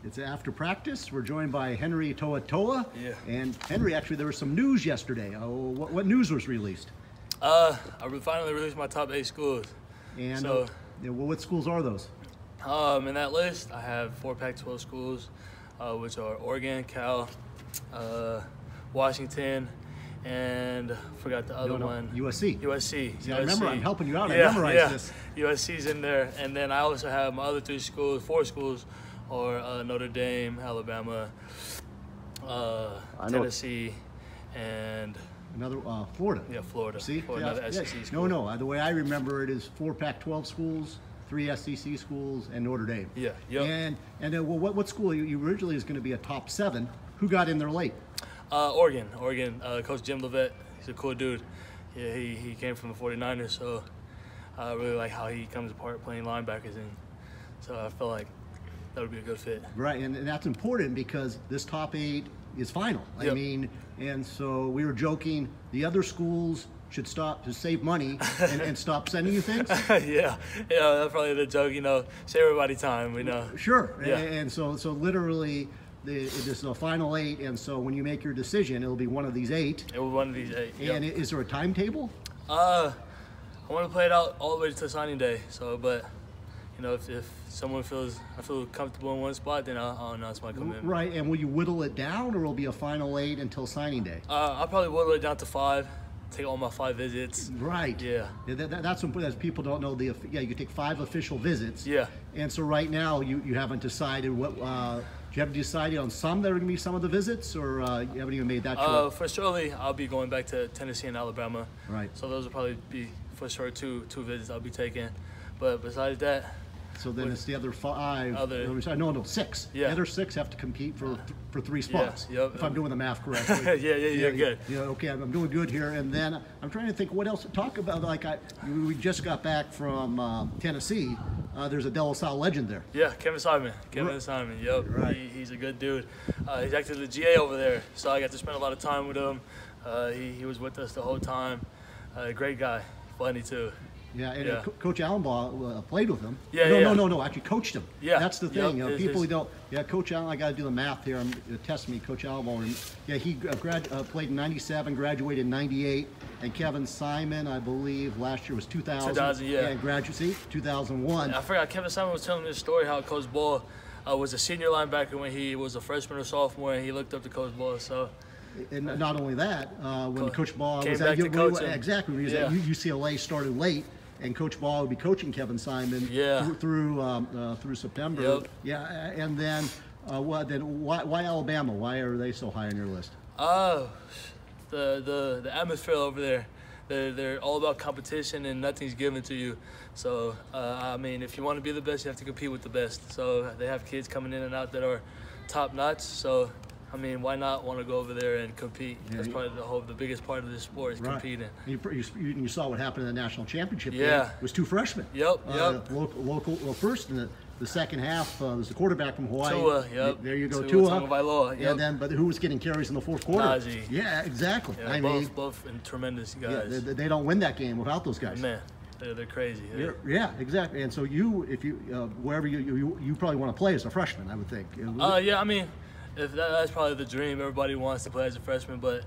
It's after practice. We're joined by Henry Toa. Yeah. And Henry, actually, there was some news yesterday. What news was released? I finally released my top 8 schools. And so, what schools are those? In that list, I have 4 Pac-12 schools, which are Oregon, Cal, Washington, and forgot the other one. USC. USC. See, I remember. I'm helping you out. Yeah, I memorized this. USC's in there, and then I also have my other 4 schools, are Notre Dame, Alabama, Tennessee, and another Florida. Yeah, Florida. See, another SEC school. No. The way I remember it is 4 Pac-12 schools, 3 SEC schools, and Notre Dame. Yeah. Yep. And what school you originally is going to be a top 7? Who got in there late? Oregon. Coach Jim Levet. He's a cool dude. Yeah, he came from the 49ers, so I really like how he comes apart playing linebackers, and so I felt like that would be a good fit. Right, and that's important because this top 8 is final. Yep. I mean, and so we were joking, the other schools should stop to save money and stop sending you things. yeah, that's probably the joke. Save everybody time. Sure. Yeah. And so literally, this is a final 8, and so when you make your decision, it'll be one of these 8. It was one of these 8. Yep. And is there a timetable? I want to play it out all the way to signing day. So, but if someone I feel comfortable in one spot, then I'll announce my commitment. Right, and will you whittle it down, or will it be a final 8 until signing day? I'll probably whittle it down to 5. Take all my 5 visits. Right. Yeah. That's important. As people don't know, you can take 5 official visits. Yeah. And so right now you haven't decided what. Do you have decided on some that are going to be some of the visits, or you haven't even made that choice? For surely, I'll be going back to Tennessee and Alabama. Right. So those will probably be for sure two visits I'll be taking. But besides that. So then it's the other 5. No, 6. Yeah. The other 6 have to compete for 3 spots. Yeah, yep. If I'm doing the math correctly. yeah, good. Okay, I'm doing good here. And then I'm trying to think what else to talk about. We just got back from Tennessee. There's a De La Salle legend there. Yeah, Kevin Simon. Yep. Right. He's a good dude. He's actually the GA over there, so I got to spend a lot of time with him. He was with us the whole time. Great guy. Funny too. Yeah, and Coach Allenbaugh played with him. No, actually coached him. Yeah. That's the thing. People don't. Yeah, Coach Allen, I got to do the math here. Test me, Coach Allenbaugh. Yeah, he played in 97, graduated in 98, and Kevin Simon, I believe, last year was 2000. 2000, yeah. And graduate, 2001. I forgot, Kevin Simon was telling me this story how Coach Ball was a senior linebacker when he was a freshman or sophomore, and he looked up to Coach Ball, so. And not only that, when Coach Ball was at exactly, when he was at UCLA, started late, and Coach Ball would be coaching Kevin Simon through September. Yep. Yeah, and then why Alabama? Why are they so high on your list? The atmosphere over there. They're all about competition and nothing's given to you. So I mean, if you want to be the best, you have to compete with the best. So they have kids coming in and out that are top notch. So. I mean, why not want to go over there and compete? Yeah, that's probably the biggest part of this sport is competing. You saw what happened in the national championship game. Yeah. It was 2 freshmen. Yep. Local. Well, first in the second half, there's a quarterback from Hawaii. Tua, yep. There you go, Tua. Yep. And then, but who was getting carries in the fourth quarter? Najee. Yeah, exactly. Yeah, both tremendous guys. Yeah, they don't win that game without those guys. Man. They're crazy. Yeah, exactly. And so if you wherever you probably want to play as a freshman, I would think. Yeah, I mean. That's probably the dream. Everybody wants to play as a freshman, but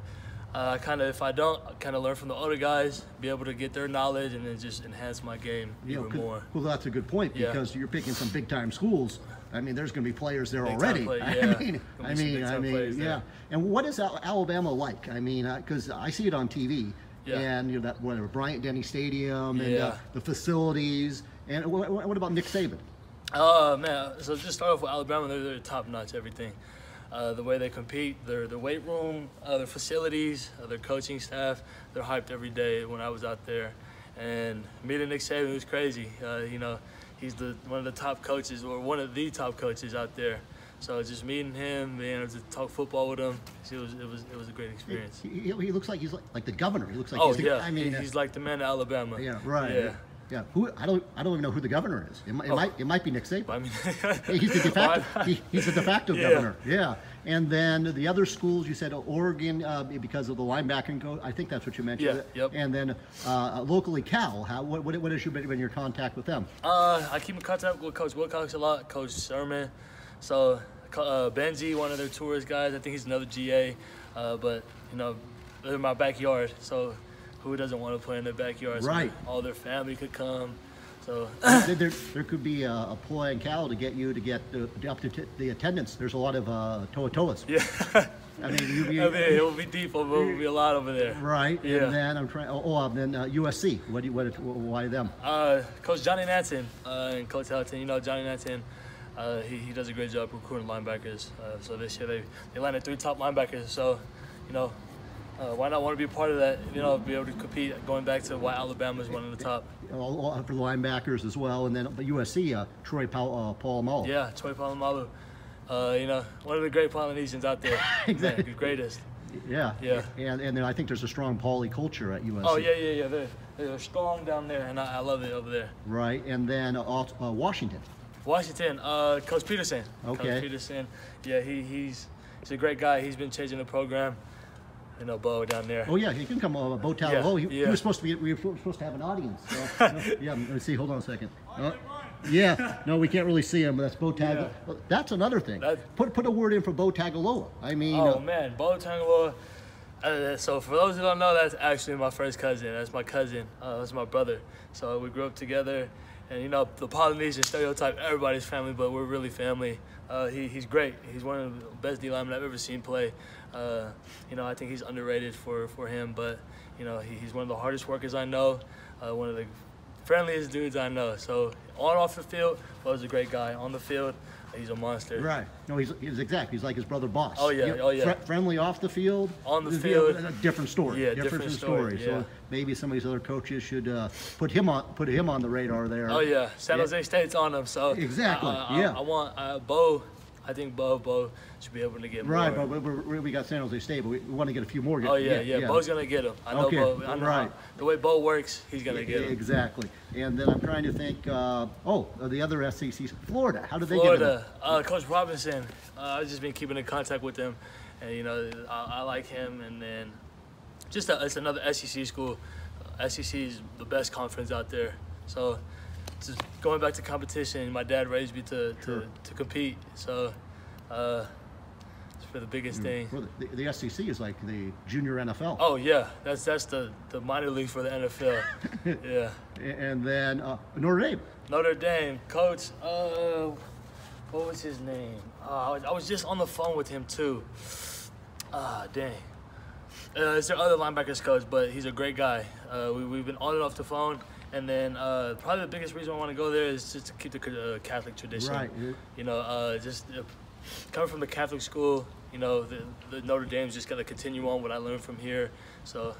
if I don't, learn from the older guys, be able to get their knowledge, and then just enhance my game even more. Well, that's a good point because you're picking some big-time schools. I mean, there's going to be players there already. I mean, yeah. And what is Alabama like? I mean, because I see it on TV, and that Bryant Denny Stadium and the facilities. And what about Nick Saban? Man, so just start off with Alabama. They're top-notch everything. The way they compete, their weight room, their facilities, their coaching staff, they're hyped every day when I was out there. And meeting Nick Saban was crazy. He's one of the top coaches, or one of the top coaches out there. So just meeting him, being able to talk football with him, it was a great experience. He looks like he's like the governor. He looks like he's like the man of Alabama. Yeah, right. Yeah, I don't even know who the governor is. It might be Nick Saban. I mean, he's the de facto. He's the de facto governor. Yeah, and then the other schools you said Oregon because of the linebacking coach. I think that's what you mentioned. Yeah. Yep. And then locally Cal. What has been your contact with them? I keep in contact with Coach Wilcox a lot, Coach Sermon. So Benji, one of their tourist guys. I think he's another GA. But, you know, they're in my backyard. So who doesn't want to play in their backyard? So right. all their family could come. So there could be a ploy in Cal to get you to get up to the attendance. There's a lot of toa-toas. Yeah. I mean, it will be deep. It will be a lot over there. Right. Yeah. And then I'm trying. Then USC. Why them? Coach Johnny Nansen and Coach Helton. You know Johnny Nansen. He does a great job recruiting linebackers. So this year they landed 3 top linebackers. So, you know, why not want to be a part of that? You know, be able to compete. Going back to why Alabama is one of the top. For the linebackers as well, and then USC, Troy Polamalu. Yeah, Troy Polamalu. You know, one of the great Polynesians out there. Exactly. Man, the greatest. Yeah. Yeah. And then I think there's a strong poly culture at USC. Oh yeah. They're strong down there, and I love it over there. Right. And then Washington. Washington, Coach Peterson. Okay. Coach Peterson. Yeah, he's a great guy. He's been changing the program. You know, Bo down there. Oh yeah, he can come. Bo Tagalolo. He was supposed to be. We were supposed to have an audience. So, yeah, let me see. Hold on a second. Yeah, no, we can't really see him. But that's Bo Tagalolo. Yeah. That's another thing. Put a word in for Bo Tagalolo. I mean. Oh man, Bo Tagalolo. So for those who don't know, that's actually my first cousin. That's my cousin. That's my brother. So we grew up together. And, you know, the Polynesian stereotype, everybody's family, but we're really family. He's great. He's one of the best D linemen I've ever seen play. You know, I think he's underrated for him, but, you know, he's one of the hardest workers I know, one of the friendliest dudes I know. So on and off the field, Bo's a great guy. On the field, he's a monster. Right. No, he's exactly. He's like his brother Boss. Oh yeah. Friendly off the field. On the field, a different story. Yeah, different story. Yeah. So maybe some of these other coaches should put him on the radar there. Oh yeah, San Jose State's on him. So exactly. I want Bo. I think Bo should be able to get more. Right, but we got San Jose State, but we want to get a few more. Oh yeah. Bo's gonna get him. I know Bo. I know right. The way Bo works, he's gonna get him. Exactly. And then I'm trying to think. The other SEC, Florida. How did they get him? Coach Robinson. I've just been keeping in contact with him, and you know I like him. And then it's another SEC school. SEC is the best conference out there. So just going back to competition, my dad raised me to compete. So it's for the biggest thing. Well, the SEC is like the junior NFL. Oh yeah, that's the minor league for the NFL. Yeah. And then Notre Dame. Notre Dame coach. What was his name? I was just on the phone with him too. Dang. It's their other linebackers coach, but he's a great guy. We've been on and off the phone. And then probably the biggest reason I want to go there is just to keep the Catholic tradition. Right. You know, just coming from the Catholic school, you know, the Notre Dame's just got to continue on what I learned from here. So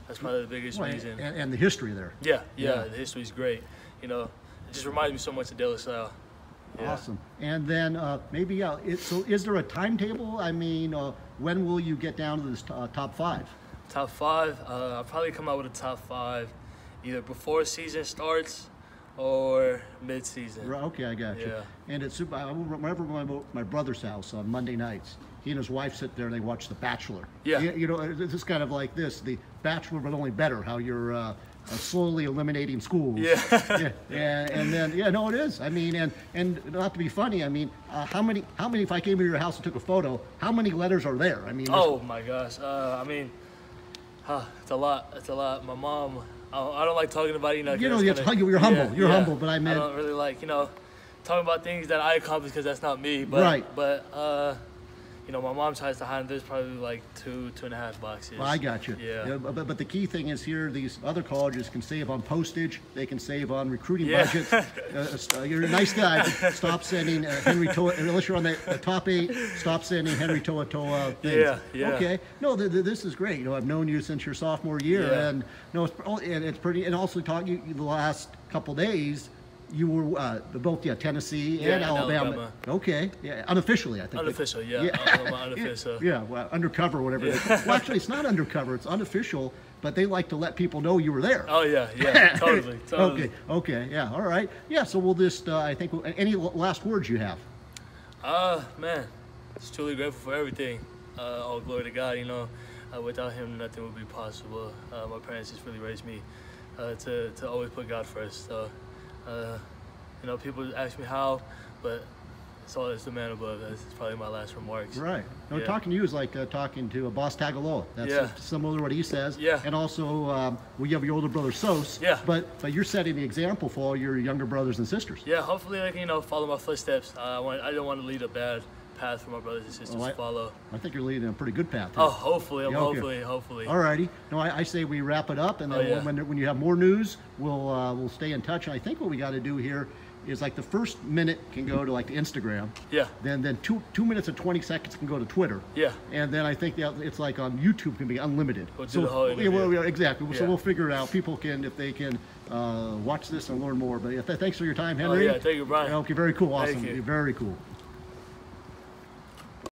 that's probably the biggest reason. And the history there. Yeah, the history's great. You know, it just reminds me so much of De La Salle. Yeah. Awesome. And then maybe, so is there a timetable? I mean, when will you get down to this top 5? Top 5? I'll probably come out with a top 5 either before season starts or mid-season. Okay, I got you. Yeah. And it's I remember my brother's house on Monday nights. He and his wife sit there and they watch The Bachelor. Yeah. You know, it's kind of like this, The Bachelor, but only better. How you're slowly eliminating schools. Yeah. And then no, it is. I mean, and not to be funny. I mean, how many? If I came to your house and took a photo, how many letters are there? I mean. Oh my gosh. I mean, it's a lot. It's a lot. My mom. I don't like talking about it, you know. You're humble. You're humble, but I meant. I don't really like, you know, talking about things that I accomplished because that's not me. But, right. But you know, my mom tries to hide. There's probably like 2.5 boxes. Well, I got you. Yeah. But the key thing is here, these other colleges can save on postage. They can save on recruiting budgets. You're a nice guy. Stop sending Henry Toa, unless you're on the top 8. Stop sending Henry Toa things. Yeah. Okay. No, this is great. You know, I've known you since your sophomore year, and it's pretty. And also talking you the last couple days. You were both Tennessee and Alabama. Okay, unofficially, I think. Unofficial, unofficial. Well, undercover, whatever. Yeah. Well, actually, it's not undercover; it's unofficial. But they like to let people know you were there. Oh yeah, totally. Okay, yeah, all right, yeah. So we'll just, I think, any last words you have? Man, just truly grateful for everything. All glory to God. You know, without Him, nothing would be possible. My parents just really raised me to always put God first. So. You know, people ask me how, but That's all that's demandable. That's probably my last remarks. Right. No, talking to you is like talking to a boss Tagaloa. That's similar to what he says. Yeah. And also, we have your older brother Sos. Yeah. But you're setting the example for all your younger brothers and sisters. Yeah. Hopefully, I can follow my footsteps. I don't want to lead a bad path for my brothers and sisters to follow. I think you're leading a pretty good path here. Oh, hopefully. Hopefully. All righty. No, I say we wrap it up, and then when you have more news, we'll stay in touch. And I think what we got to do here is like the first minute can go to like the Instagram. Yeah. Then 2 minutes and 20 seconds can go to Twitter. Yeah. And then I think it's like on YouTube can be unlimited. We'll do the whole interview. Yeah, exactly. Yeah. So we'll figure it out. People can, if they can, watch this and learn more. But thanks for your time, Henry. Oh, yeah. Thank you, Brian. Okay, very cool. Awesome. Thank you. Very cool.